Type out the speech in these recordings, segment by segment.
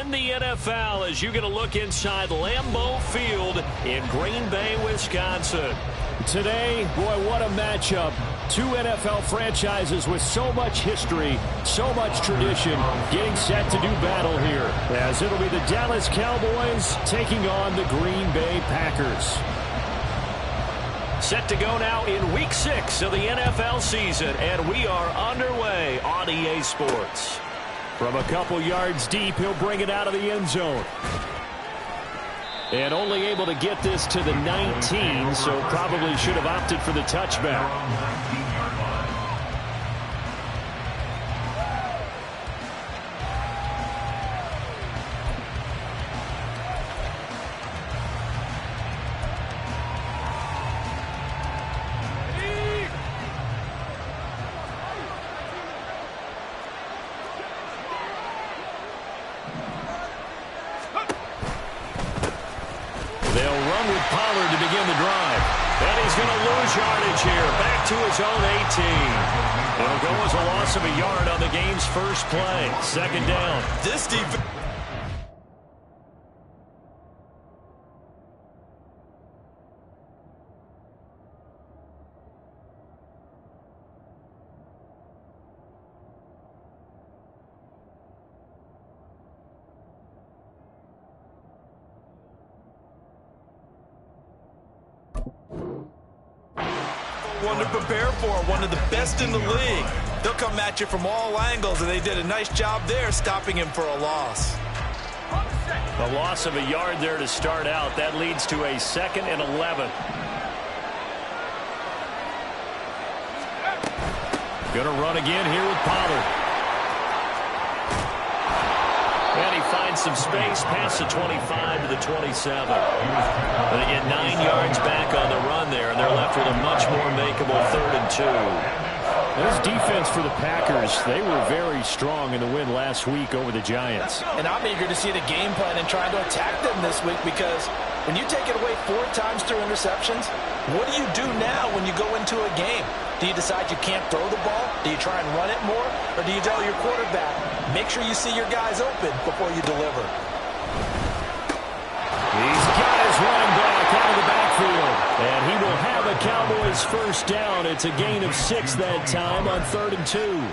in the NFL as you get a look inside Lambeau Field in Green Bay, Wisconsin. Today, boy, what a matchup. Two NFL franchises with so much history, so much tradition, getting set to do battle here, as it'll be the Dallas Cowboys taking on the Green Bay Packers. Set to go now in Week 6 of the NFL season, and we are underway on EA Sports. From a couple yards deep, he'll bring it out of the end zone. And only able to get this to the 19, so probably should have opted for the touchback. Yardage here, back to his own 18. It'll go as a loss of a yard on the game's first play. Second down. This defense. One to prepare for, one of the best in the league. They'll come at you from all angles, and they did a nice job there stopping him for a loss. A loss of a yard there to start out. That leads to a 2nd and 11. Gonna run again here with Pollard. And he finds some space past the 25 to the 27. But they get 9 yards back on the run there, and they're left with a much more makeable 3rd and 2. This defense for the Packers, they were very strong in the win last week over the Giants. And I'm eager to see the game plan and trying to attack them this week, because when you take it away 4 times through interceptions, what do you do now when you go into a game? Do you decide you can't throw the ball? Do you try and run it more? Or do you tell your quarterback, make sure you see your guys open before you deliver? He's got his running back out of the backfield. And he will have a Cowboys first down. It's a gain of 6 that time on 3rd and 2.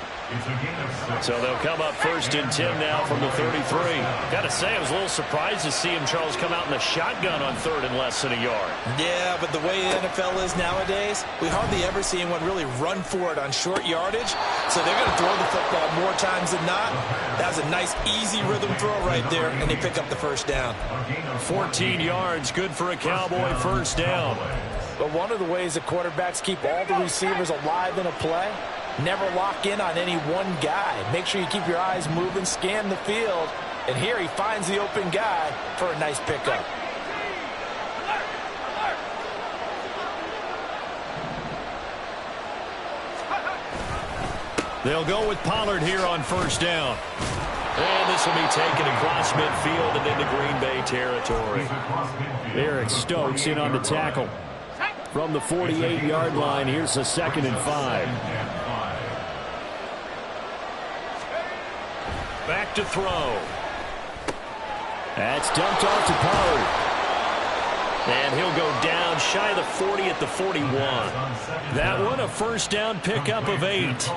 So they'll come up 1st and 10 now from the 33. Got to say, I was a little surprised to see him, Charles, come out in the shotgun on 3rd and less than a yard. Yeah, but the way the NFL is nowadays, we hardly ever see anyone really run for it on short yardage. So they're going to throw the football more times than not. That was a nice, easy rhythm throw right there, and they pick up the first down. 14 yards, good for a Cowboy first down. But one of the ways that quarterbacks keep all the receivers alive in a play, never lock in on any one guy. Make sure you keep your eyes moving, scan the field. And here he finds the open guy for a nice pickup. They'll go with Pollard here on first down. And this will be taken across midfield and into Green Bay territory. Eric Stokes in on the tackle. From the 48-yard line, here's a 2nd and 5. Back to throw. That's dumped off to Pollard. And he'll go down shy of the 40 at the 41. That one a first down pickup of 8.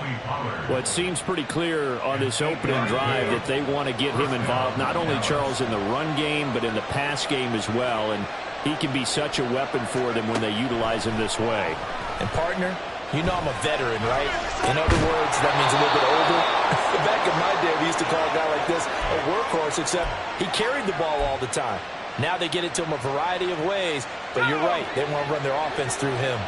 Well, it seems pretty clear on this opening drive that they want to get him involved, not only, Charles, in the run game, but in the pass game as well. And he can be such a weapon for them when they utilize him this way. And, partner, you know I'm a veteran, right? In other words, that means a little bit older. Back in my day, we used to call a guy like this a workhorse, except he carried the ball all the time. Now they get it to him a variety of ways, but you're right. They want to run their offense through him.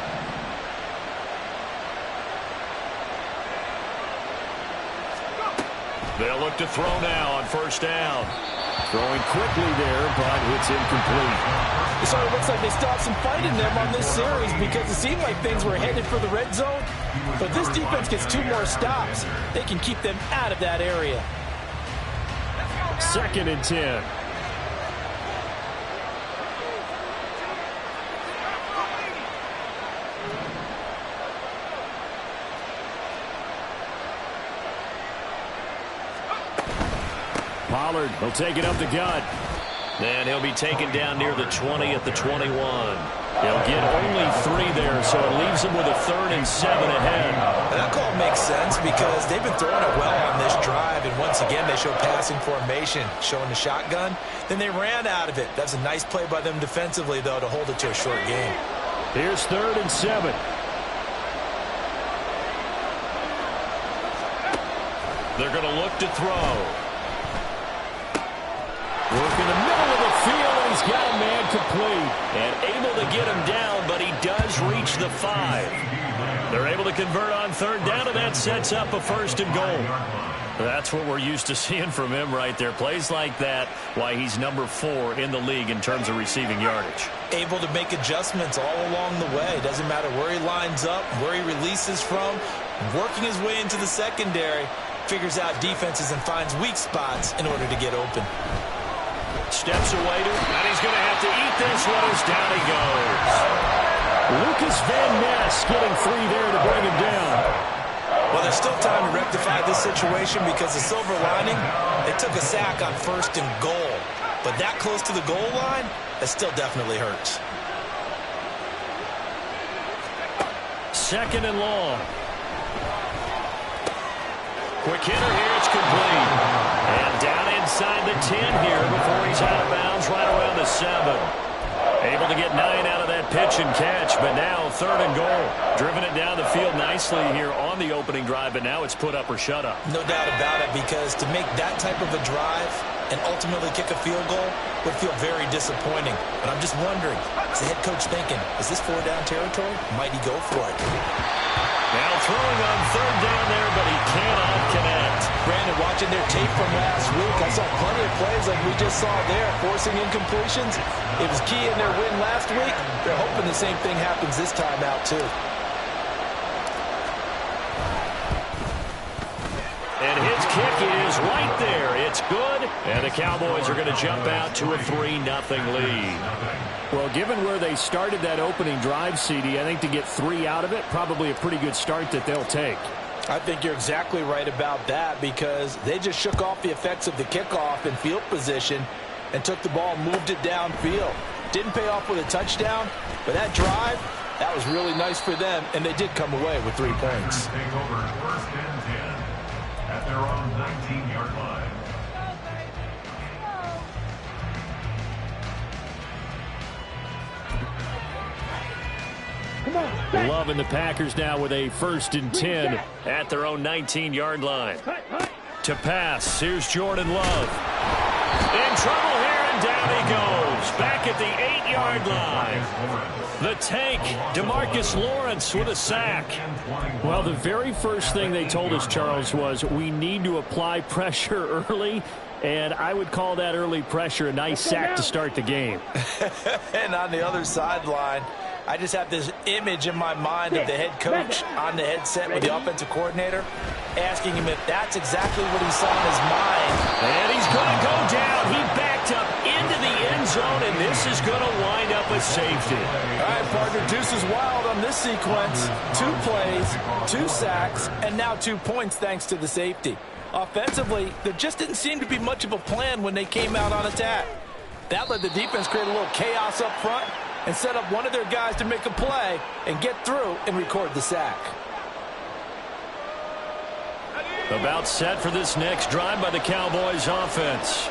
They'll look to throw now on first down. Throwing quickly there, but it's incomplete. So it looks like they still have some fight in them on this series, because it seemed like things were headed for the red zone. But this defense gets 2 more stops. They can keep them out of that area. 2nd and 10. Pollard. He'll take it up the gut. And he'll be taken down near the 20 at the 21. He'll get only 3 there, so it leaves him with a 3rd and 7 ahead. And that call makes sense because they've been throwing it well on this drive, and once again they show passing formation, showing the shotgun. Then they ran out of it. That's a nice play by them defensively, though, to hold it to a short game. Here's 3rd and 7. They're going to look to throw. Work in the middle of the field, and he's got a man complete. And able to get him down, but he does reach the 5. They're able to convert on 3rd down, and that sets up a 1st and goal. That's what we're used to seeing from him right there. Plays like that, why he's number 4 in the league in terms of receiving yardage. Able to make adjustments all along the way. Doesn't matter where he lines up, where he releases from. Working his way into the secondary, figures out defenses and finds weak spots in order to get open. Steps away to him, and he's going to have to eat this one as down he goes. Lucas Van Ness getting 3 there to bring him down. Well, there's still time to rectify this situation because the silver lining, they took a sack on 1st and goal. But that close to the goal line, that still definitely hurts. 2nd and long. Quick hitter here, it's complete. And down inside the 10 here before he's out of bounds right around the 7. Able to get 9 out of that pitch and catch, but now 3rd and goal. Driven it down the field nicely here on the opening drive, but now it's put up or shut up. No doubt about it, because to make that type of a drive and ultimately kick a field goal would feel very disappointing. But I'm just wondering, is the head coach thinking, is this 4-down territory? Might he go for it? Now throwing on 3rd down there, but he cannot connect. Brandon, watching their tape from last week, I saw plenty of plays like we just saw there, forcing incompletions. It was key in their win last week. They're hoping the same thing happens this time out, too. And his kick is right there. It's good. And the Cowboys are going to jump out to a 3-0 lead. Well, given where they started that opening drive, CD, I think to get 3 out of it, probably a pretty good start that they'll take. I think you're exactly right about that because they just shook off the effects of the kickoff in field position and took the ball and moved it downfield. Didn't pay off with a touchdown, but that drive, that was really nice for them, and they did come away with 3 points. Take over 1st and 10 at their own 19-yard line. Loving the Packers now with a 1st and 10 at their own 19-yard line. To pass, here's Jordan Love. In trouble here, and down he goes. Back at the 8-yard line. The tank, DeMarcus Lawrence with a sack. Well, the very first thing they told us, Charles, was we need to apply pressure early. And I would call that early pressure a nice sack to start the game. And on the other sideline, I just have this image in my mind of the head coach on the headset with the offensive coordinator asking him if that's exactly what he saw in his mind. And he's going to go down. He backed up into the end zone, and this is going to wind up a safety. All right, partner, deuce is wild on this sequence. 2 plays, 2 sacks, and now 2 points thanks to the safety. Offensively, there just didn't seem to be much of a plan when they came out on attack. That let the defense create a little chaos up front and set up one of their guys to make a play and get through and record the sack. About set for this next drive by the Cowboys offense.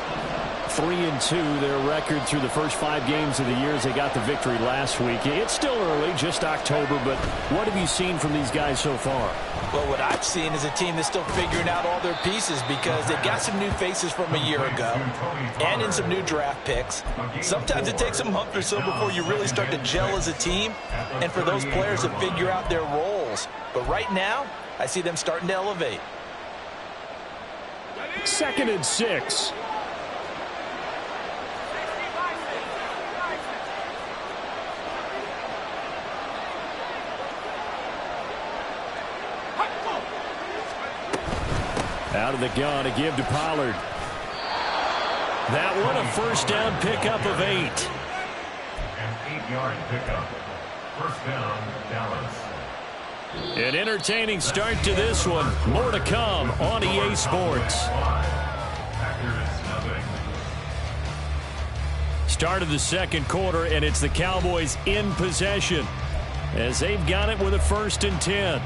3-2, their record through the first 5 games of the year as they got the victory last week. It's still early, just October, but what have you seen from these guys so far? Well, what I've seen is a team that's still figuring out all their pieces because they've got some new faces from a year ago and in some new draft picks. Sometimes it takes a month or so before you really start to gel as a team and for those players to figure out their roles. But right now, I see them starting to elevate. 2nd and 6. Out of the gun, a give to Pollard. That one a 1st down pickup of 8. An 8-yard pickup. 1st down, Dallas. An entertaining start to this one. More to come on EA Sports. Packers 7. Start of the second quarter, and it's the Cowboys in possession as they've got it with a 1st and 10.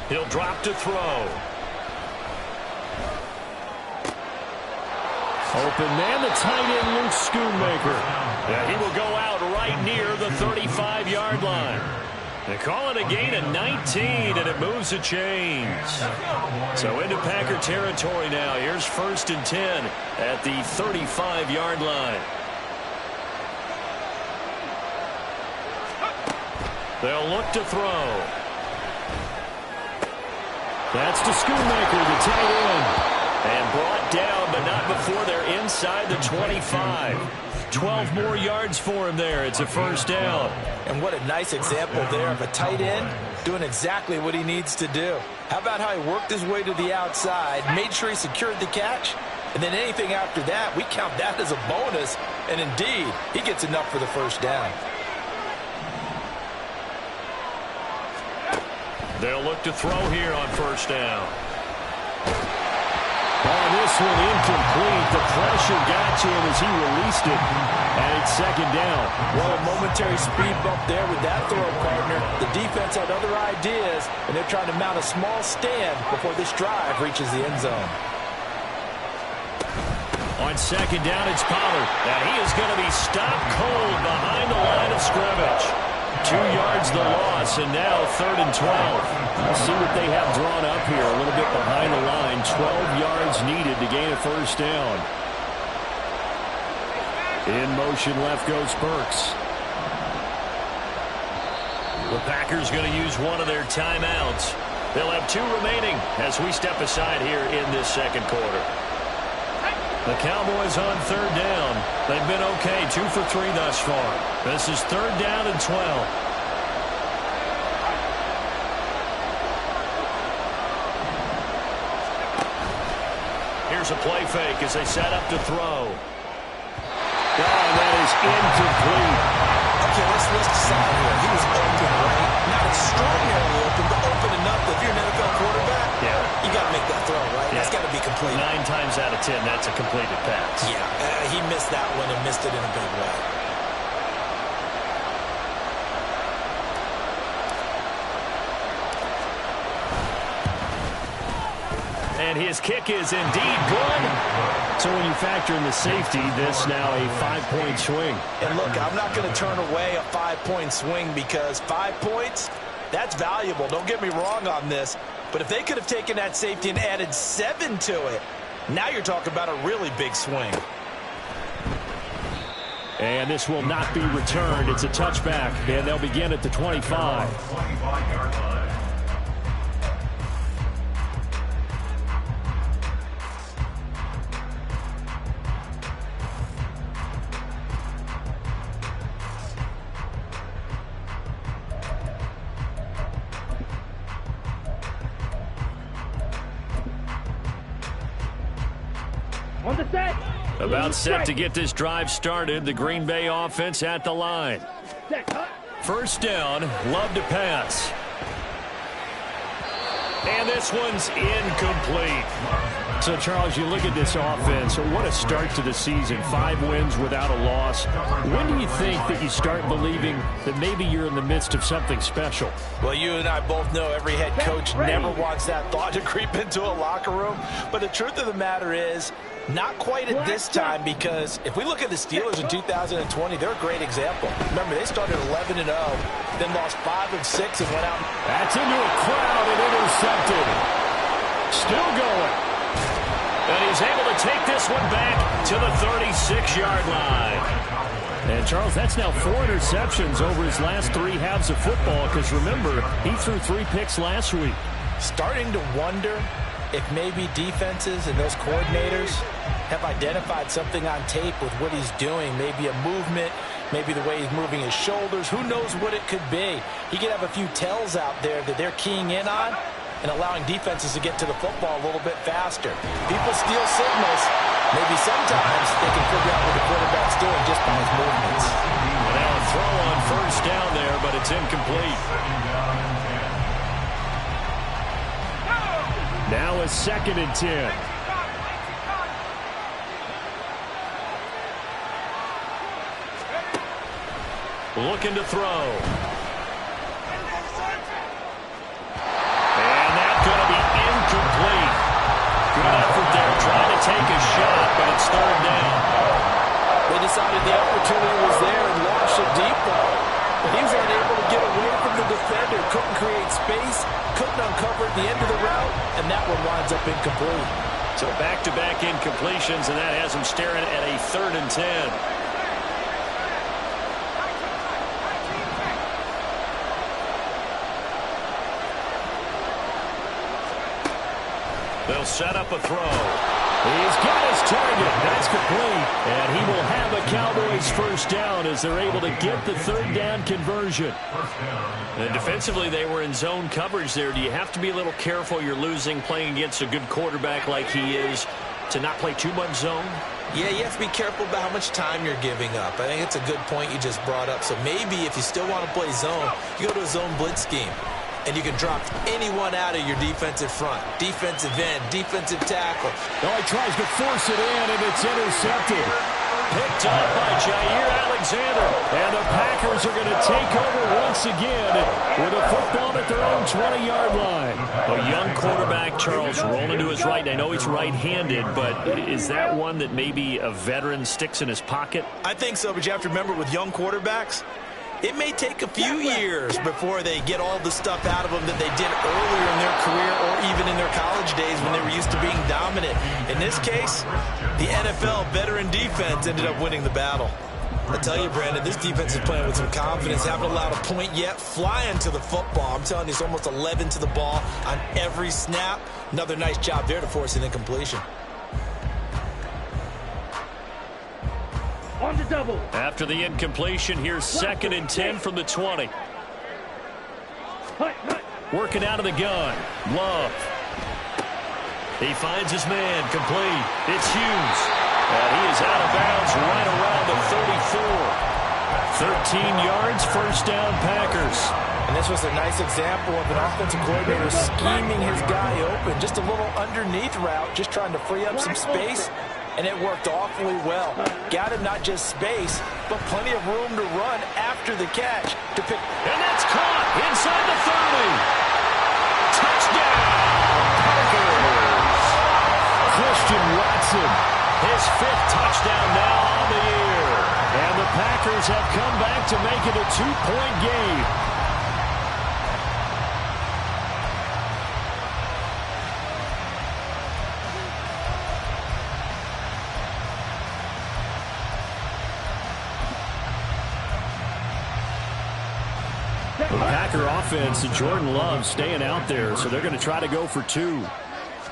He'll drop to throw. Open man, the tight end, Luke Schoonmaker. Yeah, he will go out right near the 35-yard line. They call it a gain of 19, and it moves the chains. So into Packer territory now. Here's 1st and 10 at the 35-yard line. They'll look to throw. That's to Schoonmaker, the tight end. And brought down, but not before they're inside the 25. 12 more yards for him there. It's a 1st down. And what a nice example there of a tight end doing exactly what he needs to do. How about how he worked his way to the outside, made sure he secured the catch, and then anything after that, we count that as a bonus. And indeed, he gets enough for the 1st down. They'll look to throw here on 1st down. Oh, this one incomplete. The pressure got to him as he released it. And it's 2nd down. Well, a momentary speed bump there with that throw, partner. The defense had other ideas, and they're trying to mount a small stand before this drive reaches the end zone. On 2nd down, it's Pollard. And he is going to be stopped cold behind the line of scrimmage. 2 yards the loss, and now 3rd and 12. Let's see what they have drawn up here. A little bit behind the line. 12 yards needed to gain a 1st down. In motion left goes Burks. The Packers going to use one of their timeouts. They'll have 2 remaining as we step aside here in this second quarter. The Cowboys on 3rd down. They've been okay, 2 for 3 thus far. This is 3rd down and 12. Here's a play fake as they set up to throw. Oh, that is incomplete. Okay, let's decide here. He was open, right? Not extraordinarily open, but open enough that if you're an NFL quarterback, you got to make that throw, right? Yeah. That's got to be complete. 9 times out of 10, that's a completed pass. Yeah, he missed that one and missed it in a big way. And his kick is indeed good. So when you factor in the safety, this now a 5-point swing. And look, I'm not going to turn away a 5-point swing because 5 points, that's valuable. Don't get me wrong on this. But if they could have taken that safety and added 7 to it, now you're talking about a really big swing. And this will not be returned. It's a touchback, and they'll begin at the 25. 25-yard line. About set to get this drive started. The Green Bay offense at the line. 1st down, Love to pass. And this one's incomplete. So, Charles, you look at this offense, what a start to the season. 5 wins without a loss. When do you think that you start believing that maybe you're in the midst of something special? Well, you and I both know every head coach never wants that thought to creep into a locker room. But the truth of the matter is, not quite at this time, because if we look at the Steelers in 2020, they're a great example. Remember, they started 11-0, then lost 5 of 6 and went out. That's into a crowd and intercepted. Still going. And he's able to take this one back to the 36-yard line. And, Charles, that's now 4 interceptions over his last 3 halves of football, because, remember, he threw 3 picks last week. Starting to wonder if maybe defenses and those coordinators have identified something on tape with what he's doing. Maybe a movement, maybe the way he's moving his shoulders. Who knows what it could be? He could have a few tells out there that they're keying in on. and allowing defenses to get to the football a little bit faster. People steal signals. Maybe sometimes they can figure out what the quarterback's doing just by his movements. And now a throw on first down there, but it's incomplete. Now a 2nd and 10. Looking to throw. And that's going to be incomplete. Good effort there, trying to take a shot, but it's 3rd down. They decided the opportunity was there and launched a deep ball. But he was unable to get away from the defender, couldn't create space, couldn't uncover at the end of the route, and that one winds up incomplete. So back-to-back incompletions, and that has him staring at a 3rd and 10. They'll set up a throw. He's got his target. That's complete. And he will have a Cowboys first down as they're able to get the 3rd down conversion. And defensively, they were in zone coverage there. Do you have to be a little careful you're losing playing against a good quarterback like he is to not play too much zone? Yeah, you have to be careful about how much time you're giving up. I think it's a good point you just brought up. So maybe if you still want to play zone, you go to a zone blitz scheme. And you can drop anyone out of your defensive front. Defensive end, defensive tackle. Oh, he tries to force it in, and it's intercepted. Picked up by Jair Alexander. And the Packers are going to take over once again with a football at their own 20-yard line. A young quarterback, Charles, rolling to his right. I know he's right-handed, but is that one that maybe a veteran sticks in his pocket? I think so, but you have to remember with young quarterbacks, it may take a few years before they get all the stuff out of them that they did earlier in their career or even in their college days when they were used to being dominant. In this case, the NFL veteran defense ended up winning the battle. I tell you, Brandon, this defense is playing with some confidence. Haven't allowed a point yet. Flying to the football. I'm telling you, it's almost 11 to the ball on every snap. Another nice job there to force an incompletion. On the double. After the incompletion, here's 2nd and 10 from the 20. Working out of the gun. Love. He finds his man. Complete. It's Hughes. And he is out of bounds right around the 34. 13 yards, first down Packers. And this was a nice example of an offensive coordinator scheming his guy open. Just a little underneath route, just trying to free up some space. And it worked awfully well. Got him not just space, but plenty of room to run after the catch to pick. And that's caught inside the 30. Touchdown, Packers. Christian Watson, his 5th touchdown now on the year. And the Packers have come back to make it a 2-point game. The Packer offense and Jordan Love staying out there, so they're going to try to go for 2.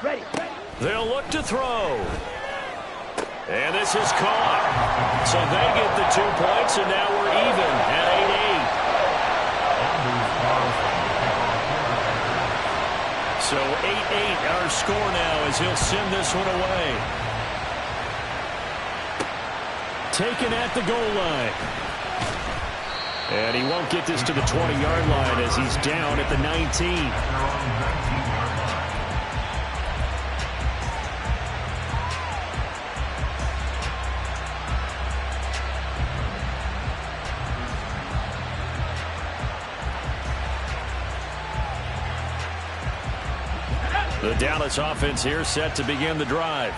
Ready. They'll look to throw. And this is caught. So they get the 2 points, and now we're even at 8-8. So 8-8 our score now as he'll send this one away. Taken at the goal line. And he won't get this to the 20-yard line as he's down at the 19. The Dallas offense here set to begin the drive.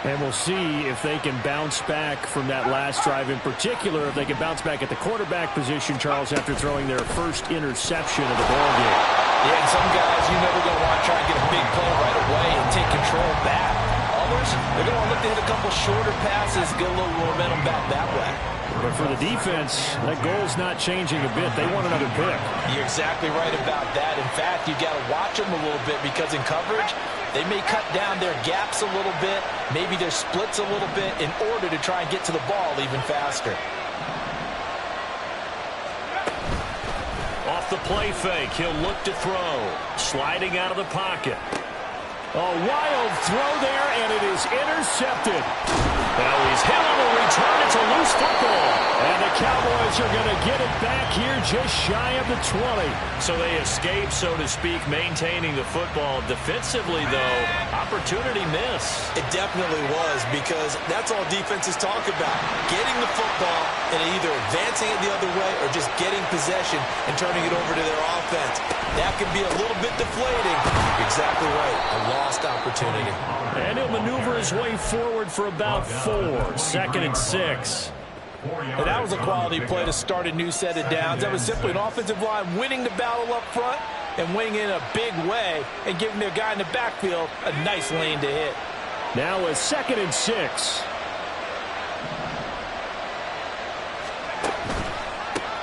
And we'll see if they can bounce back from that last drive, in particular, if they can bounce back at the quarterback position, Charles, after throwing their first interception of the ballgame. Yeah, and some guys, you know they're going to want to try and get a big play right away and take control back. Others, they're going to want to look to hit a couple shorter passes, get a little momentum back that way. But for the defense, that goal's not changing a bit. They want another pick. You're exactly right about that. In fact, you've got to watch them a little bit because in coverage, they may cut down their gaps a little bit, maybe their splits a little bit in order to try and get to the ball even faster. Off the play fake. He'll look to throw. Sliding out of the pocket. A wild throw there, and it is intercepted. Now he's hit on the return. It's a loose football. And the Cowboys are going to get it back here just shy of the 20. So they escape, so to speak, maintaining the football. Defensively, though, opportunity miss. It definitely was, because that's all defenses talk about. Getting the football and either advancing it the other way or just getting possession and turning it over to their offense. That can be a little bit deflating. You're exactly right. A lost opportunity. And he'll maneuver his way forward for about 4. 2nd and 6. And that was a quality play to start a new set of downs. That was simply an offensive line winning the battle up front and winning in a big way and giving their guy in the backfield a nice lane to hit. Now a 2nd and 6.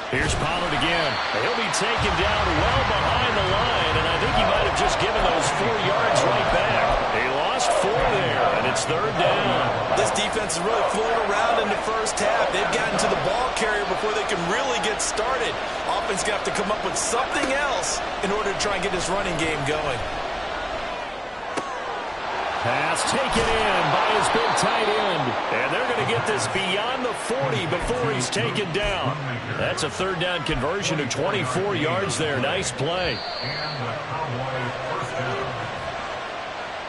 Here's Pollard again. He'll be taken down well behind the line, and I think he might have just given those 4 yards right back. He lost 4 there, and it's 3rd down. This defense is really flown around in the first half. They've gotten to the ball carrier before they can really get started. Offense going to have to come up with something else in order to try and get this running game going. Pass taken in by his big tight end. And they're going to get this beyond the 40 before he's taken down. That's a 3rd down conversion of 24 yards there. Nice play.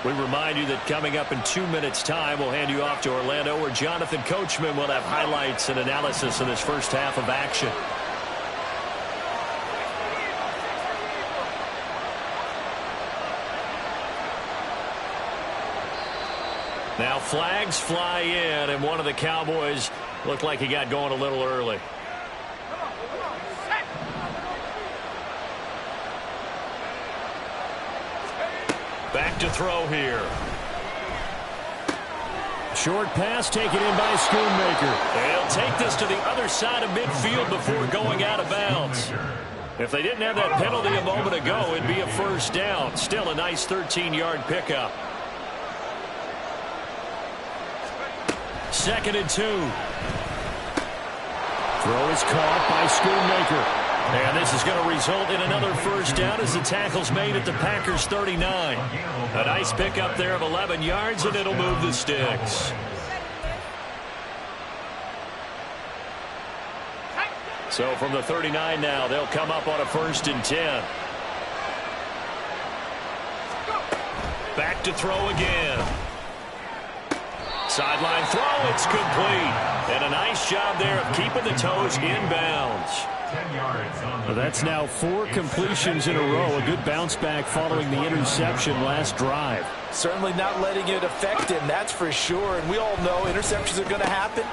We remind you that coming up in 2 minutes' time, we'll hand you off to Orlando, where Jonathan Coachman will have highlights and analysis of this first half of action. Now flags fly in, and one of the Cowboys looked like he got going a little early. Back to throw here. Short pass taken in by Schoonmaker. They'll take this to the other side of midfield before going out of bounds. If they didn't have that penalty a moment ago, it'd be a 1st down. Still a nice 13-yard pickup. 2nd and 2. Throw is caught by Schoonmaker. And this is going to result in another 1st down as the tackle's made at the Packers' 39. A nice pickup there of 11 yards, and it'll move the sticks. So from the 39 now, they'll come up on a 1st and 10. Back to throw again. Sideline throw, it's complete. And a nice job there of keeping the toes inbounds. Well, that's now 4 completions in a row. A good bounce back following the interception last drive. Certainly not letting it affect him, that's for sure. And we all know interceptions are going to happen.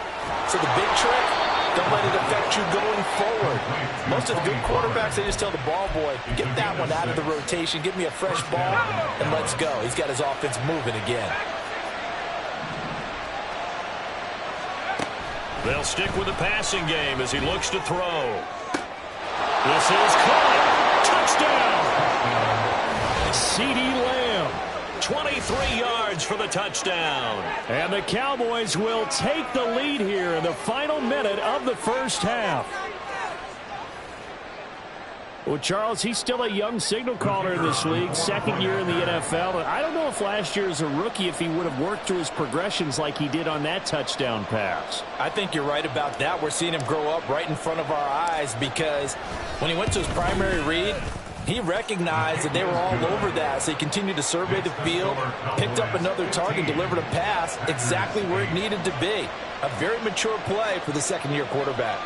So the big trick, don't let it affect you going forward. Most of the good quarterbacks, they just tell the ball boy, get that one out of the rotation, give me a fresh ball, and let's go. He's got his offense moving again. They'll stick with the passing game as he looks to throw. This is caught. Touchdown. CeeDee Lamb. 23 yards for the touchdown. And the Cowboys will take the lead here in the final minute of the first half. Well, Charles, he's still a young signal caller in this league, 2nd year in the NFL. But I don't know if last year as a rookie if he would have worked through his progressions like he did on that touchdown pass. I think you're right about that. We're seeing him grow up right in front of our eyes because when he went to his primary read, he recognized that they were all over that, so he continued to survey the field, picked up another target, delivered a pass exactly where it needed to be. A very mature play for the 2nd-year quarterback.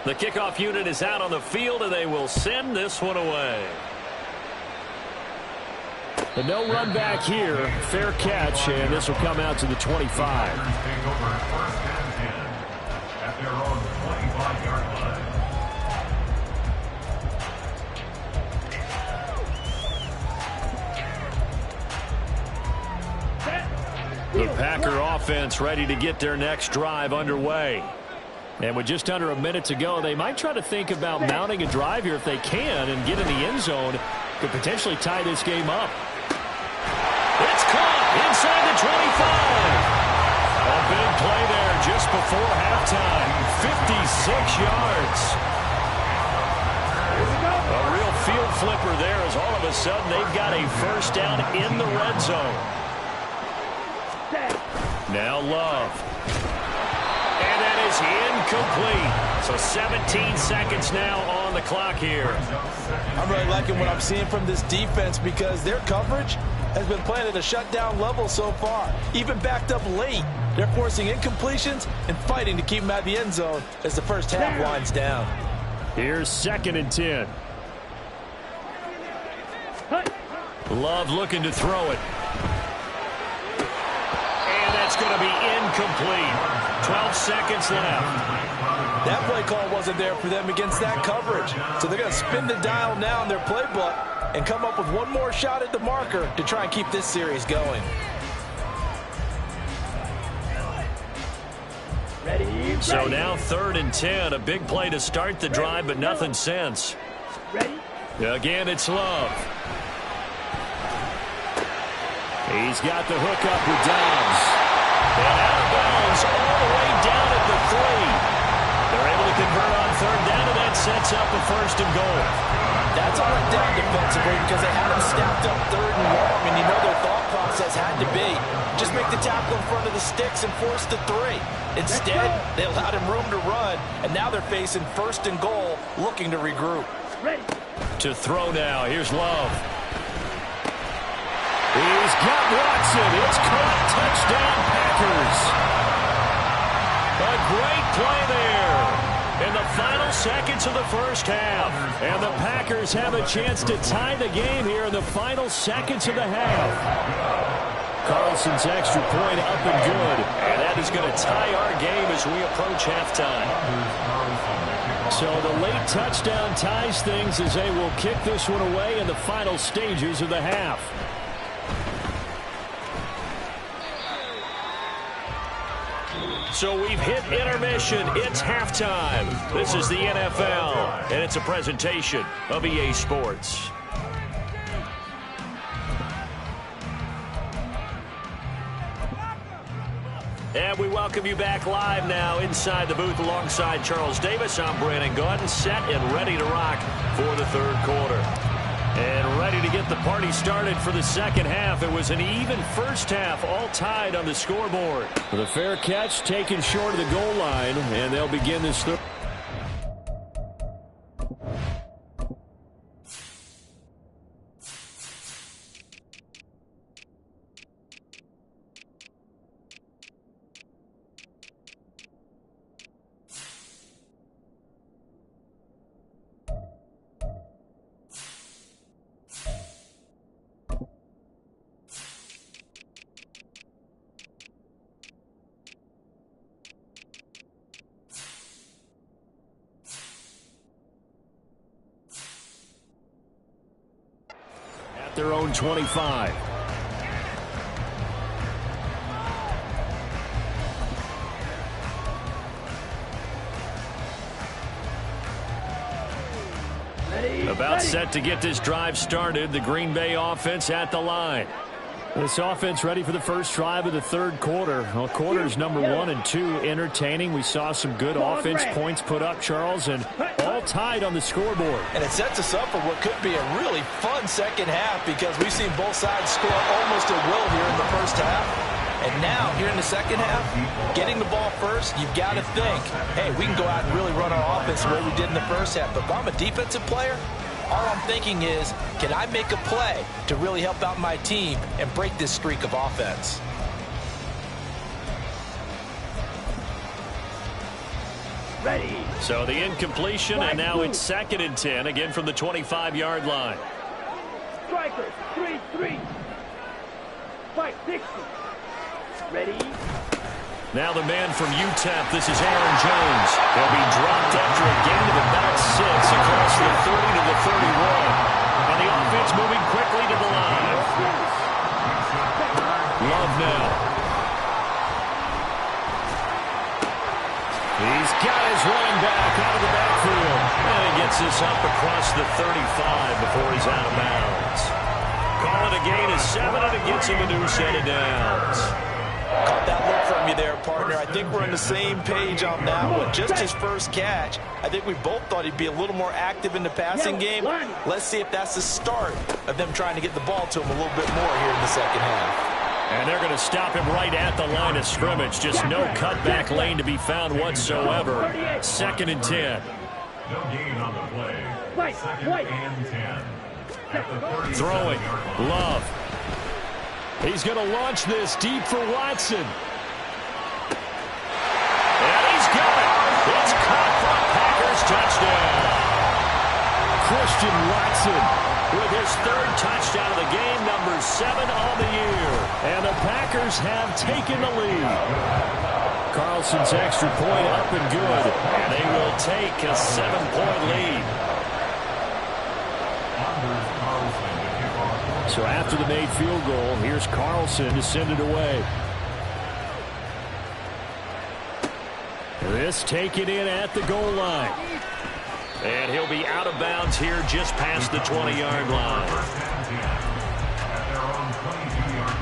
The kickoff unit is out on the field, and they will send this one away. And no run back here. Fair catch, and this will come out to the 25. Take over 1st and 10 at their own 25-yard line. The Packer offense ready to get their next drive underway. And with just under a minute to go, they might try to think about mounting a drive here if they can and get in the end zone. Could potentially tie this game up. It's caught. inside the 25. A big play there just before halftime. 56 yards. A real field flipper there as all of a sudden they've got a first down in the red zone. Now Love. And that is incomplete. So 17 seconds now on the clock here. I'm really liking what I'm seeing from this defense because their coverage has been playing at a shutdown level so far. Even backed up late. They're forcing incompletions and fighting to keep them out of the end zone as the first half winds down. Here's 2nd and 10. Love looking to throw it. And that's going to be incomplete. 12 seconds left. That play call wasn't there for them against that coverage. So they're going to spin the dial now in their playbook and come up with one more shot at the marker to try and keep this series going. So now 3rd and 10. A big play to start the drive, but nothing since. Again, it's Love. He's got the hook up with Dobbs. And out of bounds all the way down at the 3. They're able to convert on 3rd down, and that sets up a 1st and goal. That's all right down defensively because they had them stacked up 3rd and long, and you know their thought process had to be just make the tackle in front of the sticks and force the 3. Instead, they allowed him room to run, and now they're facing 1st and goal, looking to regroup. To throw now. Here's Love. He's got Watson. It's caught. Touchdown, Packers. A great play there in the final seconds of the first half. And the Packers have a chance to tie the game here in the final seconds of the half. Carlson's extra point up and good. And that is going to tie our game as we approach halftime. So the late touchdown ties things as they will kick this one away in the final stages of the half. So we've hit intermission. It's halftime. This is the NFL, and it's a presentation of EA Sports. And we welcome you back live now inside the booth alongside Charles Davis. I'm Brandon Gaudin, set and ready to rock for the 3rd quarter. And ready to get the party started for the second half. It was an even first half, all tied on the scoreboard. With a fair catch taken short of the goal line, and they'll begin this third. Their own 25. About set to get this drive started. The Green Bay offense at the line. This offense ready for the first drive of the 3rd quarter. Well, quarters number 1 and 2 entertaining. We saw some good offense points put up, Charles, and all tied on the scoreboard. And it sets us up for what could be a really fun second half because we've seen both sides score almost at will here in the first half. And now, here in the second half, getting the ball first, you've got to think, hey, we can go out and really run our offense the way we did in the first half. But if I'm a defensive player, all I'm thinking is, can I make a play to really help out my team and break this streak of offense? Ready. So the incompletion, and now it's 2nd and 10, again from the 25-yard line. Strikers, 3-3. 560. Ready. Now the man from UTEP, this is Aaron Jones. He'll be dropped after a gain of about 6 across the 30 to the 31. And the offense moving quickly to the line. Love now. He's got his running back out of the backfield. And he gets this up across the 35 before he's out of bounds. call it a gain of 7, and it gets him a new set of downs. Caught that look from you there, partner. I think we're on the same page on that one. Just his first catch. I think we both thought he'd be a little more active in the passing game. Let's see if that's the start of them trying to get the ball to him a little bit more here in the second half. And they're going to stop him right at the line of scrimmage. Just no cutback lane to be found whatsoever. 2nd and 10. No gain on the play. 2nd and 10. Throwing. Love. He's going to launch this deep for Watson. And he's got it. It's caught for a Packers touchdown. Christian Watson With his 3rd touchdown of the game, number 7 on the year. And the Packers have taken the lead. Carlson's extra point up and good. And they will take a 7-point lead. So after the made field goal, here's Carlson to send it away. This taken in at the goal line. And he'll be out of bounds here just past the 20-yard line. At their own 22-yard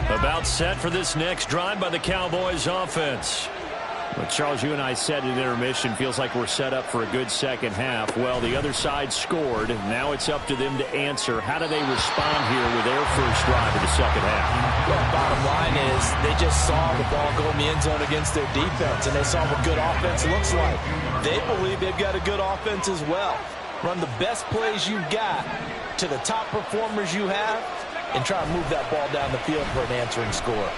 line. About set for this next drive by the Cowboys offense. Well, Charles, you and I said at intermission, feels like we're set up for a good second half. Well, the other side scored. Now it's up to them to answer. How do they respond here with their first drive of the second half? Well, bottom line is they just saw the ball go in the end zone against their defense, and they saw what good offense looks like. They believe they've got a good offense as well. Run the best plays you've got to the top performers you have, and try to move that ball down the field for an answering score.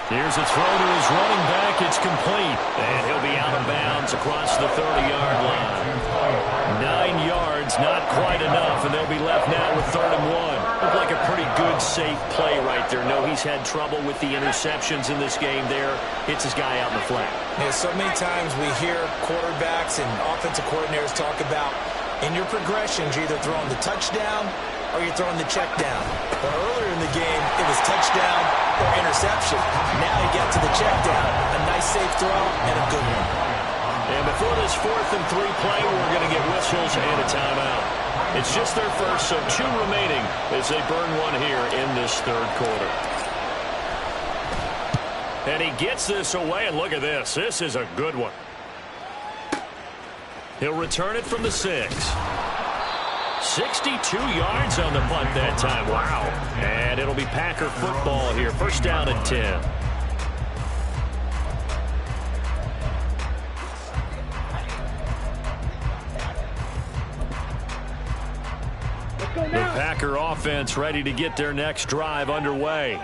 Here's a throw to his running back. It's complete. And he'll be out of bounds across the 30-yard line. 9 yards, not quite enough, and they'll be left now with 3rd and 1. Looked like a pretty good, safe play right there. No, he's had trouble with the interceptions in this game there. Hits his guy out in the flat. Yeah, so many times we hear quarterbacks and offensive coordinators talk about in your progressions, you're either throwing the touchdown or you're throwing the check down. But earlier in the game, it was touchdown or interception. Now he got to the check down. A nice safe throw and a good one. And before this 4th and 3 play, we're going to get whistles and a timeout. It's just their first, so 2 remaining as they burn one here in this 3rd quarter. And he gets this away, and look at this. This is a good one. He'll return it from the 6. 62 yards on the punt that time. Wow. And it'll be Packer football here. 1st down and 10. The Packer offense ready to get their next drive underway.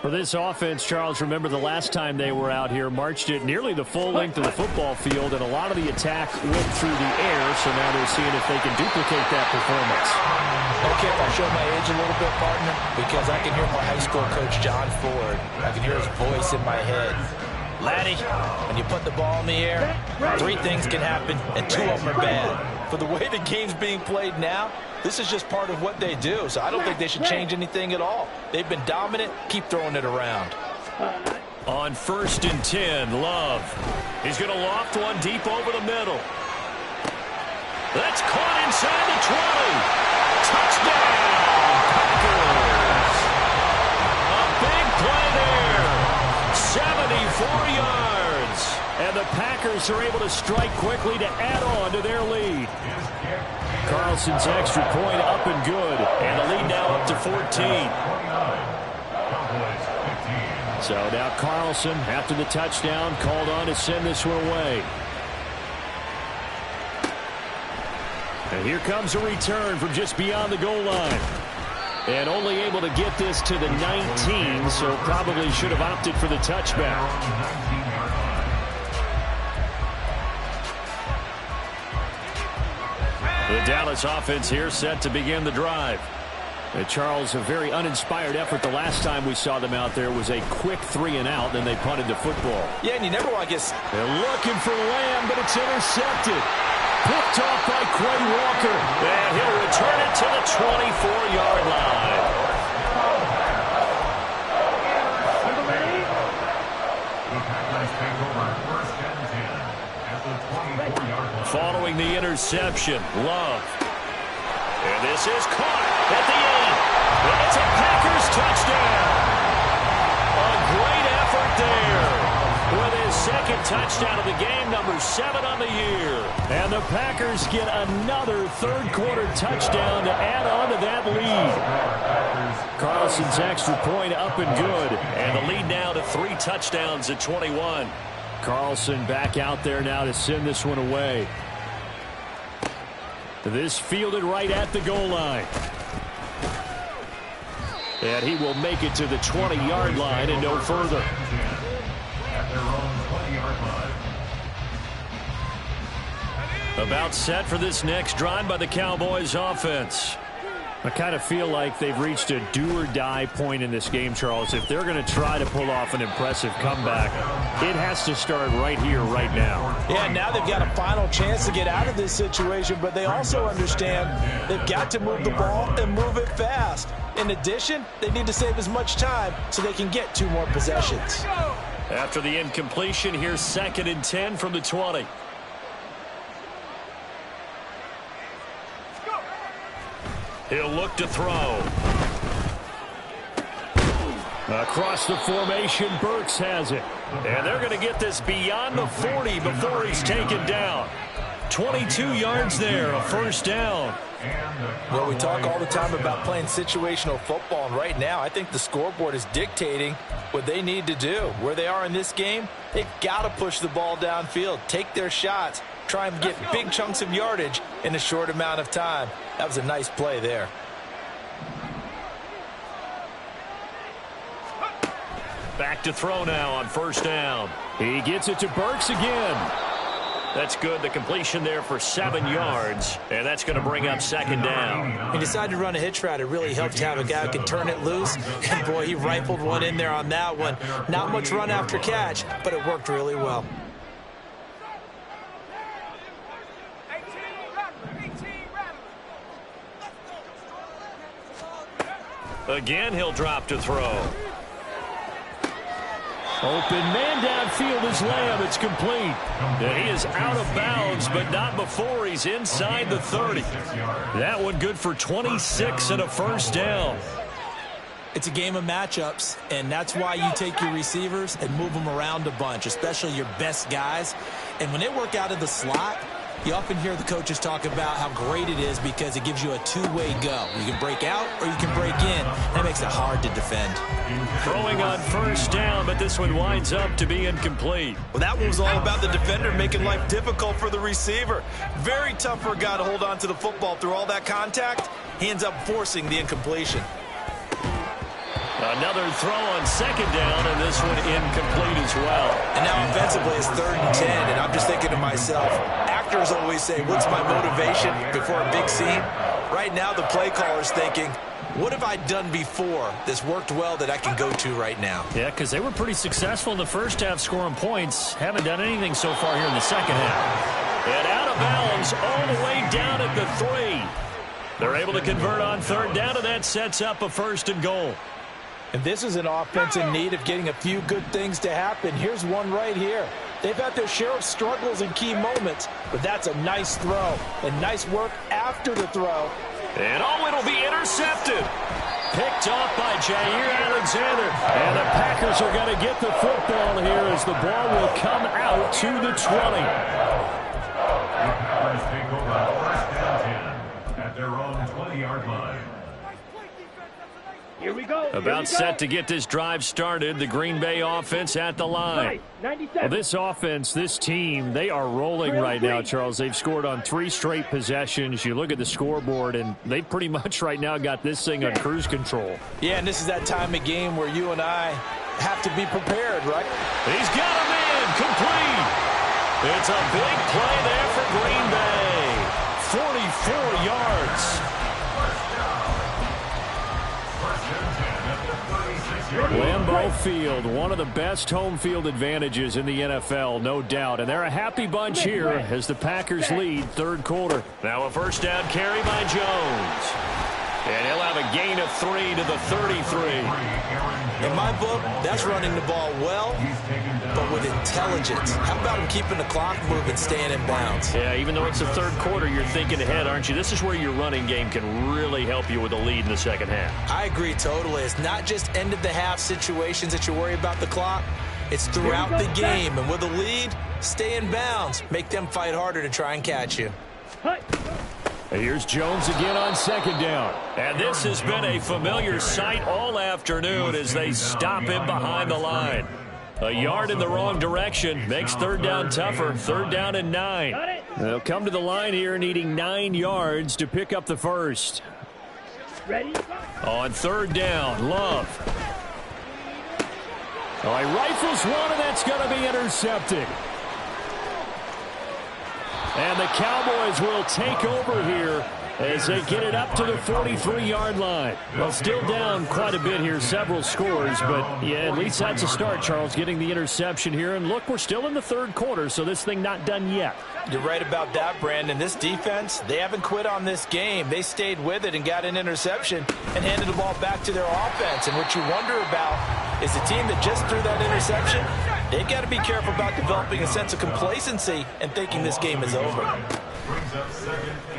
For this offense, Charles, remember the last time they were out here, marched it nearly the full length of the football field, and a lot of the attack went through the air, so now they're seeing if they can duplicate that performance. Okay, if I show my age a little bit, partner, because I can hear my high school coach, John Ford. I can hear his voice in my head. Laddie, when you put the ball in the air, 3 things can happen, and 2 of them are bad. For the way the game's being played now, this is just part of what they do, so I don't think they should change anything at all. They've been dominant. Keep throwing it around. On 1st and 10, Love. He's going to loft one deep over the middle. That's caught inside the 20. Touchdown, Packers. A big play there. 74 yards. And the Packers are able to strike quickly to add on to their lead. Carlson's extra point up and good. And the lead now up to 14. So now Carlson, after the touchdown, called on to send this one away. And here comes a return from just beyond the goal line. And only able to get this to the 19, so probably should have opted for the touchback. The Dallas offense here set to begin the drive. Charles, a very uninspired effort the last time we saw them out there was a quick 3 and out, then they punted the football. Yeah, and you never want to get... They're looking for Lamb, but it's intercepted. Picked off by Quay Walker. And he'll return it to the 24-yard line. take over 1st and 10 at the 24-yard line. Following the interception, Love. And this is caught at the 8. And it's a Packers touchdown. A great effort there. With his second touchdown of the game, number 7 on the year. And the Packers get another third-quarter touchdown to add on to that lead. Carlson's extra point up and good. And the lead now to 3 touchdowns at 21. Carlson back out there now to send this one away. This fielded right at the goal line. And he will make it to the 20-yard line and no further. At their own 20-yard line. About set for this next drive by the Cowboys offense. I kind of feel like they've reached a do-or-die point in this game, Charles. If they're going to try to pull off an impressive comeback, it has to start right here, right now. Yeah, now they've got a final chance to get out of this situation, but they also understand they've got to move the ball and move it fast. In addition, they need to save as much time so they can get 2 more possessions. After the incompletion, here's 2nd and 10 from the 20. He'll look to throw. Across the formation, Burks has it. And they're going to get this beyond the 40 before he's taken down. 22 yards there, a first down. Well, we talk all the time about playing situational football, and right now I think the scoreboard is dictating what they need to do. Where they are in this game, they've got to push the ball downfield, take their shots, try and get big chunks of yardage in a short amount of time. That was a nice play there. Back to throw now on first down. He gets it to Burks again. That's good. The completion there for 7 yards. And that's going to bring up 2nd down. He decided to run a hitch route. It really helped to have a guy who can turn it loose. And, boy, he rifled one in there on that one. Not much run after catch, but it worked really well. Again, he'll drop to throw. Open man downfield is Lamb. It's complete. And he is out of bounds, but not before he's inside the 30. That one good for 26 and a first down. It's a game of matchups, and that's why you take your receivers and move them around a bunch, especially your best guys. And when they work out of the slot, you often hear the coaches talk about how great it is because it gives you a 2-way go. You can break out or you can break in. That makes it hard to defend. Throwing on first down, but this one winds up to be incomplete. Well, that one was all about the defender making life difficult for the receiver. Very tough for a guy to hold on to the football through all that contact. He ends up forcing the incompletion. Another throw on 2nd down, and this one incomplete as well. And now offensively it's 3rd and 10, and I'm just thinking to myself, actors always say, what's my motivation before a big scene? Right now the play caller's thinking, what have I done before that's worked well that I can go to right now? Yeah, because they were pretty successful in the first half scoring points. Haven't done anything so far here in the second half. And out of bounds all the way down at the 3. They're able to convert on 3rd down, and that sets up a 1st and goal. And this is an offense in need of getting a few good things to happen. Here's one right here. They've had their share of struggles in key moments, but that's a nice throw. And nice work after the throw. And it'll be intercepted. Picked off by Jair Alexander. And the Packers are going to get the football here as the ball will come out to the 20. The Packers take over 1st and 10 at their own 20-yard line. Here we go. About set to get this drive started. The Green Bay offense at the line. Well, this offense, this team, they are rolling right now, Charles. They've scored on 3 straight possessions. You look at the scoreboard, and they pretty much right now got this thing on cruise control. Yeah, and this is that time of game where you and I have to be prepared, right? He's got a man complete. It's a big play there for Green Bay. 44 yards. Lambeau Field, one of the best home field advantages in the NFL, no doubt. And they're a happy bunch here as the Packers lead 3rd quarter. Now a first down carry by Jones. And he'll have a gain of 3 to the 33. In my book, that's running the ball well but with intelligence. How about him keeping the clock moving, staying in bounds? Yeah, even though it's the third quarter, you're thinking ahead, aren't you? This is where your running game can really help you with a lead in the second half. I agree totally. It's not just end-of-the-half situations that you worry about the clock. It's throughout the game. And with a lead, stay in bounds. Make them fight harder to try and catch you. Here's Jones again on second down. And this has been a familiar sight all afternoon as they stop him behind the line. A yard in the wrong direction makes third down tougher. Third down and 9. They'll come to the line here needing 9 yards to pick up the first. Ready? On third down, Love. All right, rifles one, and that's going to be intercepted. And the Cowboys will take over here as they get it up to the 43-yard line. Well, still down quite a bit here, several scores, but yeah, at least that's a start, Charles, getting the interception here. And look, we're still in the third quarter, so this thing not done yet. You're right about that, Brandon. This defense, they haven't quit on this game. They stayed with it and got an interception and handed the ball back to their offense. And what you wonder about is the team that just threw that interception, they've got to be careful about developing a sense of complacency and thinking this game is over.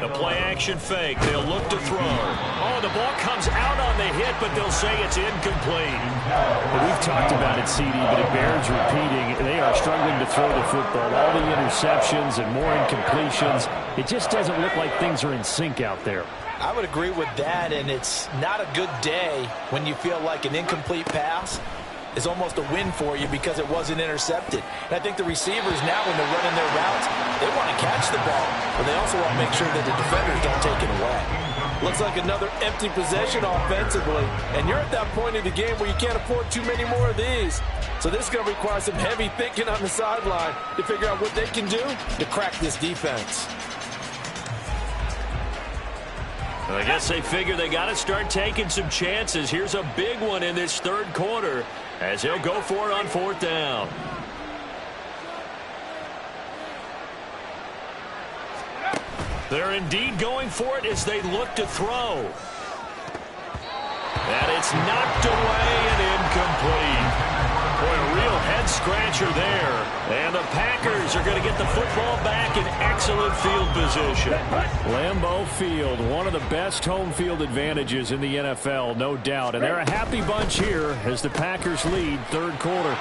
The play-action fake. They'll look to throw. Oh, the ball comes out on the hit, but they'll say it's incomplete. Well, we've talked about it, CD, but it bears repeating. They are struggling to throw the football. All the interceptions and more incompletions. It just doesn't look like things are in sync out there. I would agree with that, and it's not a good day when you feel like an incomplete pass is almost a win for you because it wasn't intercepted. And I think the receivers now, when they're running their routes, they want to catch the ball, but they also want to make sure that the defenders don't take it away. Looks like another empty possession offensively, and you're at that point in the game where you can't afford too many more of these. So this is going to require some heavy thinking on the sideline to figure out what they can do to crack this defense. I guess they figure they got to start taking some chances. Here's a big one in this third quarter as he'll go for it on fourth down. They're indeed going for it as they look to throw. And it's knocked away and incomplete. Boy, a real head-scratcher there. And the Packers are going to get the football back in excellent field position. Lambeau Field, one of the best home field advantages in the NFL, no doubt. And they're a happy bunch here as the Packers lead third quarter.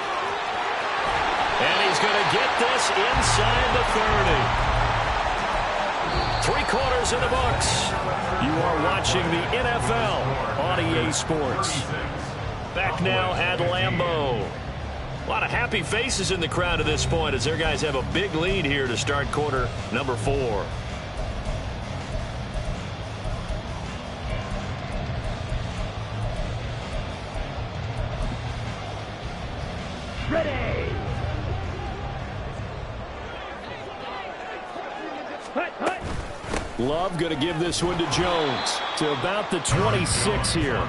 And he's going to get this inside the 30. 3 quarters in the books. You are watching the NFL on EA Sports. Back now at Lambeau. A lot of happy faces in the crowd at this point as their guys have a big lead here to start quarter number 4. Ready! Love going to give this one to Jones to about the 26 here.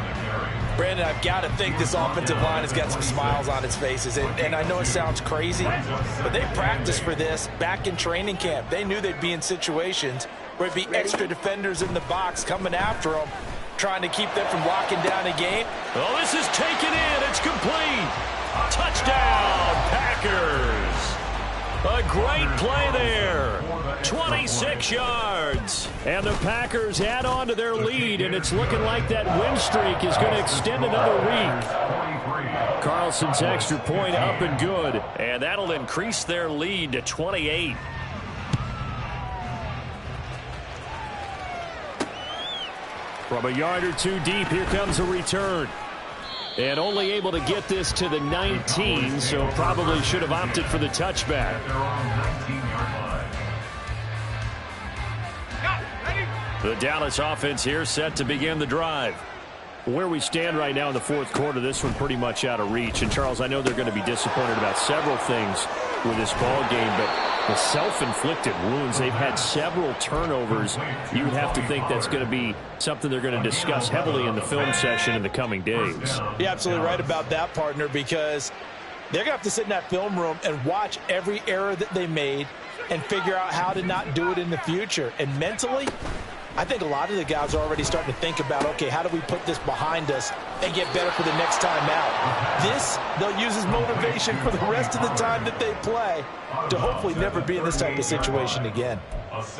Brandon, I've got to think this offensive line has got some smiles on its faces. And I know it sounds crazy, but they practiced for this back in training camp. They knew they'd be in situations where it'd be extra defenders in the box coming after them, trying to keep them from locking down a game. Oh, this is taken in. It's complete. Touchdown, Packers. A great play there. 26 yards. And the Packers add on to their lead, and it's looking like that win streak is going to extend another week. Carlson's extra point up and good. And that'll increase their lead to 28. From a yard or two deep, here comes a return. And only able to get this to the 19, so probably should have opted for the touchback. The Dallas offense here set to begin the drive. Where we stand right now in the fourth quarter, this one pretty much out of reach. And, Charles, I know they're going to be disappointed about several things with this ball game, but the self-inflicted wounds, they've had several turnovers. You would have to think that's going to be something they're going to discuss heavily in the film session in the coming days. You're absolutely right about that, partner, because they're going to have to sit in that film room and watch every error that they made and figure out how to not do it in the future. And mentally, I think a lot of the guys are already starting to think about, okay, how do we put this behind us and get better for the next time out? This, they'll use as motivation for the rest of the time that they play to hopefully never be in this type of situation again.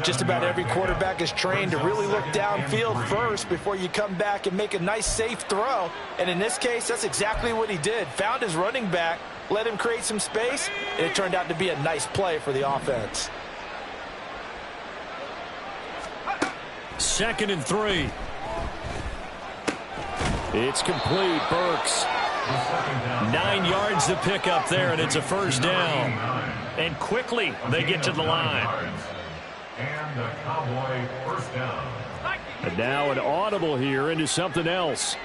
Just about every quarterback is trained to really look downfield first before you come back and make a nice, safe throw. And in this case, that's exactly what he did. Found his running back, let him create some space, and it turned out to be a nice play for the offense. 2nd and 3. It's complete. Burks. 9 yards to pick up there, and it's a first down. And quickly they get to the line. And the Cowboy first down. And now an audible here into something else.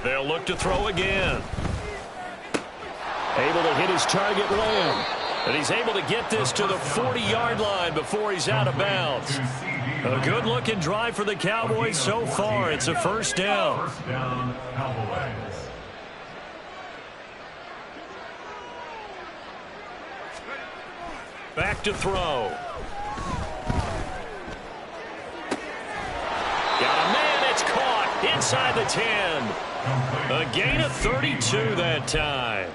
They'll look to throw again. Able to hit his target, Lamb. And he's able to get this to the 40-yard line before he's out of bounds. A good-looking drive for the Cowboys so far. It's a first down. First down, Cowboys. Back to throw. Got a man. It's caught inside the 10. A gain of 32 that time.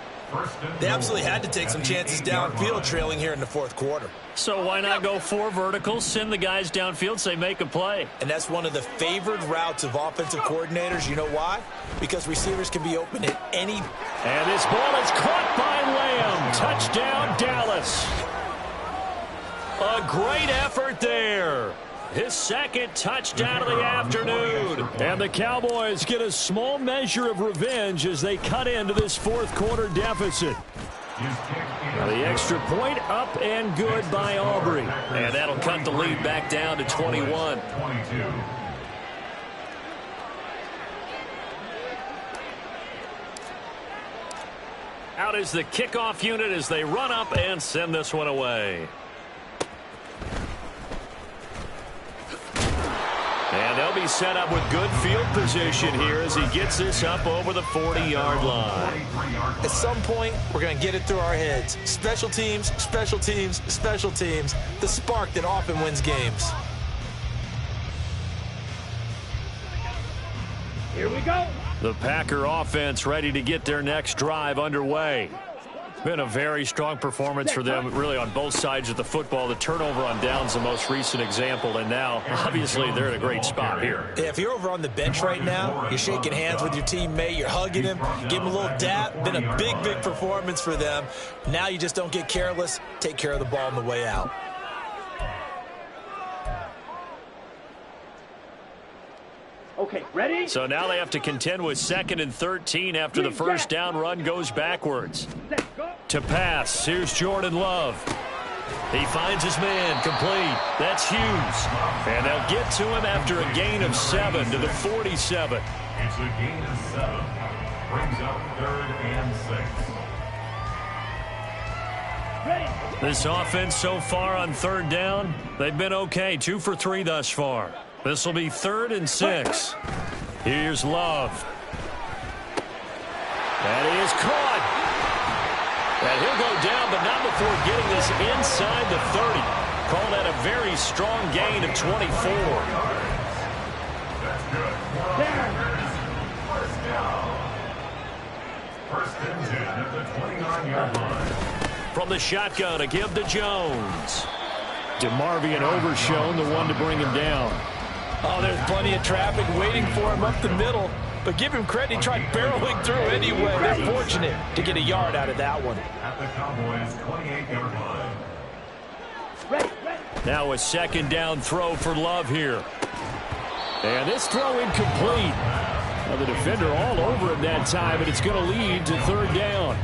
They absolutely had to take some chances downfield trailing here in the fourth quarter. So why not go 4 verticals, send the guys downfield, say make a play? And that's one of the favored routes of offensive coordinators. You know why? Because receivers can be open at any. And this ball is caught by Lamb. Touchdown, Dallas. A great effort there. His second touchdown of the afternoon. And the Cowboys get a small measure of revenge as they cut into this fourth quarter deficit. Now the extra point up and good by Aubrey. And that'll cut the lead back down to 21. 22. Out is the kickoff unit as they run up and send this one away. And they'll be set up with good field position here as he gets this up over the 40-yard line. At some point, we're going to get it through our heads. Special teams, special teams, special teams. The spark that often wins games. Here we go. The Packer offense ready to get their next drive underway. Been a very strong performance for them, really, on both sides of the football. The turnover on downs, the most recent example, and now, obviously, they're in a great spot here. Yeah, if you're over on the bench right now, you're shaking hands with your teammate, you're hugging him, give him a little dap. Been a big, big performance for them. Now you just don't get careless. Take care of the ball on the way out. Okay, ready? So now they have to contend with 2nd and 13 after the first down run goes backwards. To pass, here's Jordan Love. He finds his man, complete. That's Hughes. And they'll get to him after a gain of 7 to the 47. It's a gain of 7. Brings up 3rd and 6. This offense so far on 3rd down, they've been okay. 2 for 3 thus far. This will be 3rd and 6. Here's Love. And he is caught. And he'll go down, but not before getting this inside the 30. Call that a very strong gain of 24. That's good. First down. 1st and 10 at the 29-yard line. From the shotgun, to give to Jones. DeMarvion Overshown, the one to bring him down. Oh, there's plenty of traffic waiting for him up the middle. But give him credit, he tried barreling through anyway. They're fortunate to get a yard out of that one. At the Cowboys' 28-yard line. Ready. Now a 2nd down throw for Love here. And this throw incomplete. Well, the defender all over him that time, and it's going to lead to 3rd down.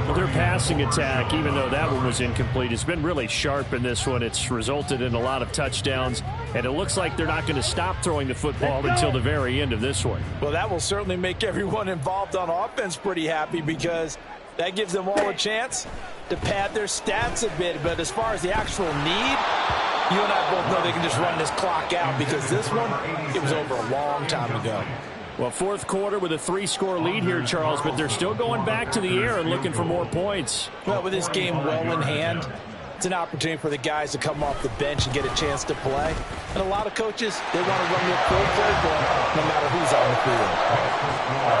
But their passing attack, even though that one was incomplete, has been really sharp in this one. It's resulted in a lot of touchdowns, and it looks like they're not going to stop throwing the football until the very end of this one. Well, that will certainly make everyone involved on offense pretty happy because that gives them all a chance to pad their stats a bit. But as far as the actual need, you and I both know they can just run this clock out because this one, it was over a long time ago. Well, fourth quarter with a 3-score lead here, Charles, but they're still going back to the air and looking for more points. Well, with this game well in hand, it's an opportunity for the guys to come off the bench and get a chance to play. And a lot of coaches, they want to run their full playbook no matter who's on the field.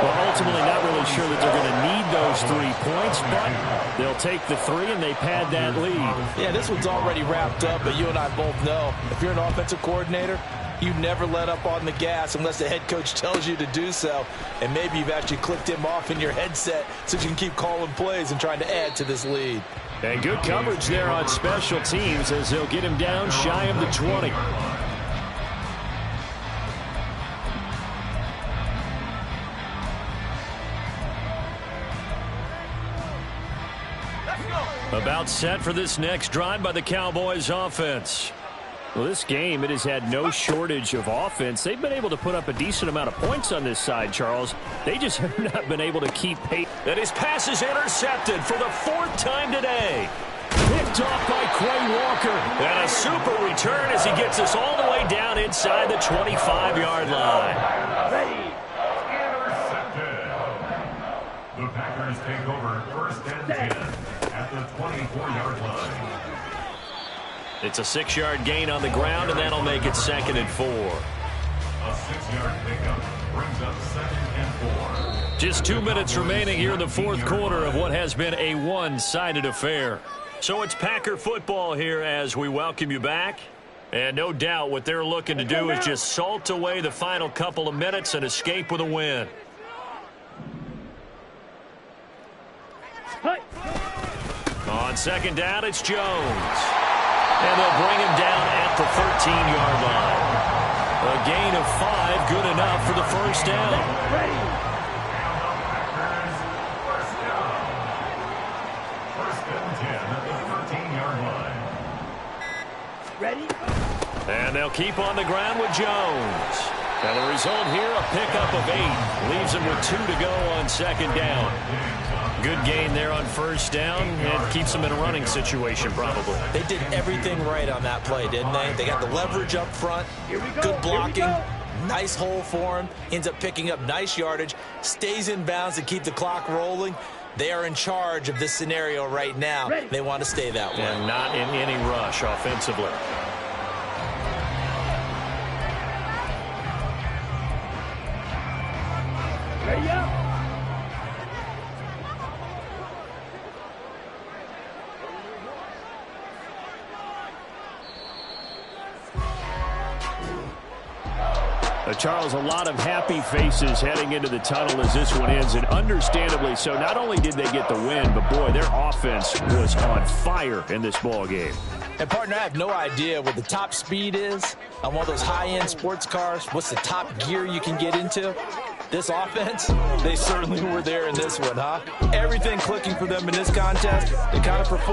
Well, ultimately not really sure that they're going to need those 3 points, but they'll take the 3 and they pad that lead. Yeah, this one's already wrapped up, but you and I both know if you're an offensive coordinator, you never let up on the gas unless the head coach tells you to do so. And maybe you've actually clicked him off in your headset so you can keep calling plays and trying to add to this lead. And good coverage there on special teams as they'll get him down shy of the 20. About set for this next drive by the Cowboys offense. Well, this game, it has had no shortage of offense. They've been able to put up a decent amount of points on this side, Charles. They just have not been able to keep pace. And his pass is intercepted for the 4th time today. Picked off by Quay Walker. And a super return as he gets us all the way down inside the 25-yard line. Ready. Intercepted. The Packers take over 1st and 10 at the 24-yard line. It's a 6-yard gain on the ground, and that'll make it 2nd and 4. A 6-yard pickup brings up 2nd and 4. Just 2 minutes remaining here in the 4th quarter of what has been a one-sided affair. So it's Packer football here as we welcome you back. And no doubt what they're looking to do is just salt away the final couple of minutes and escape with a win. On 2nd down, it's Jones. And they'll bring him down at the 13-yard line. A gain of 5, good enough for the 1st down. Ready. Packers, 1st down. 1st and 10 at the 13-yard line. Ready. And they'll keep on the ground with Jones. And the result here, a pickup of 8. Leaves them with 2 to go on 2nd down. Good gain there on 1st down, and keeps them in a running situation probably. They did everything right on that play, didn't they? They got the leverage up front, good blocking, nice hole for him, ends up picking up nice yardage, stays in bounds to keep the clock rolling. They are in charge of this scenario right now. They want to stay that way. And not in any rush offensively. Ready up. Charles, a lot of happy faces heading into the tunnel as this one ends, and understandably so. Not only did they get the win, but boy, their offense was on fire in this ball game. And partner, I have no idea what the top speed is on one of those high-end sports cars. What's the top gear you can get into? This offense, they certainly were there in this one, huh? Everything clicking for them in this contest. They kind of performed.